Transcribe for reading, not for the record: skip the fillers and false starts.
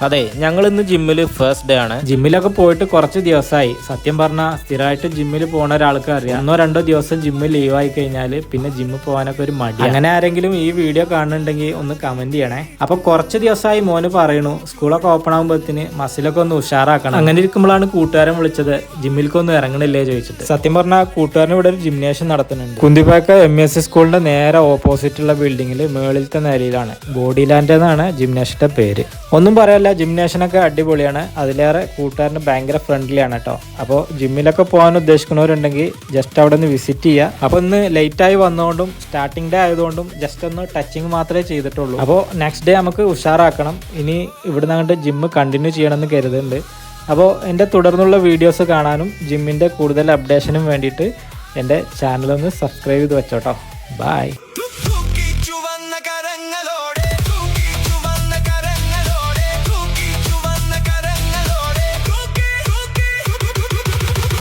അതെ, ഞങ്ങൾ ഇന്ന് ജിമ്മിൽ ഫസ്റ്റ് ഡേ ആണ്. ജിമ്മിലൊക്കെ പോയിട്ട് കുറച്ച് ദിവസമായി. സത്യം പറഞ്ഞാൽ സ്ഥിരമായിട്ട് ജിമ്മിൽ പോകുന്ന ഒരാൾക്ക് അറിയാം, 1-2 ദിവസം ജിമ്മിൽ ലീവായി കഴിഞ്ഞാൽ പിന്നെ ജിമ്മിൽ പോകാനൊക്കെ ഒരു മടി. അങ്ങനെ ആരെങ്കിലും ഈ വീഡിയോ കാണുന്നുണ്ടെങ്കിൽ ഒന്ന് കമന്റ് ചെയ്യണേ. അപ്പൊ കുറച്ച് ദിവസമായി മോന് പറയണു സ്കൂളൊക്കെ ഓപ്പൺ ആകുമ്പോഴത്തേന് മസിലൊക്കെ ഒന്ന് ഉഷാറാക്കണം. അങ്ങനെ ഇരിക്കുമ്പോഴാണ് കൂട്ടുകാരൻ വിളിച്ചത്, ജിമ്മിലേക്കൊന്നും ഇറങ്ങണില്ലേ ചോദിച്ചിട്ട്. സത്യം പറഞ്ഞാൽ കൂട്ടുകാരൻ ഇവിടെ ഒരു ജിംനേഷ്യം നടത്തുന്നുണ്ട്. കുന്തിപ്പാക്ക MSC സ്കൂളിന്റെ നേരെ ഓപ്പോസിറ്റുള്ള ബിൽഡിങ്ങിൽ മേളിലത്തെ നിലയിലാണ്. ബോഡി ലാൻഡ് എന്നാണ് ജിംനേഷ്യന്റെ പേര്. ഒന്നും പറയല്ല, ജിംനേഷ്യനൊക്കെ അടിപൊളിയാണ്. അതിലേറെ കൂട്ടുകാരന് ഭയങ്കര ഫ്രണ്ട്ലിയാണ് കേട്ടോ. അപ്പോൾ ജിമ്മിലൊക്കെ പോകാൻ ഉദ്ദേശിക്കുന്നവരുണ്ടെങ്കിൽ ജസ്റ്റ് അവിടെ നിന്ന് വിസിറ്റ് ചെയ്യുക. അപ്പോൾ ഇന്ന് ലേറ്റായി വന്നതുകൊണ്ടും സ്റ്റാർട്ടിംഗ് ഡേ ആയതുകൊണ്ടും ജസ്റ്റ് ഒന്ന് ടച്ചിങ് മാത്രമേ ചെയ്തിട്ടുള്ളൂ. അപ്പോൾ നെക്സ്റ്റ് ഡേ നമുക്ക് ഉഷാറാക്കണം. ഇനി ഇവിടുന്ന് അങ്ങോട്ട് ജിമ്മ് കണ്ടിന്യൂ ചെയ്യണമെന്ന് കരുതുന്നുണ്ട്. അപ്പോൾ എൻ്റെ തുടർന്നുള്ള വീഡിയോസ് കാണാനും ജിമ്മിൻ്റെ കൂടുതൽ അപ്ഡേഷനും വേണ്ടിയിട്ട് എൻ്റെ ചാനലൊന്ന് സബ്സ്ക്രൈബ് ചെയ്ത് വെച്ചോട്ടോ. ബൈ.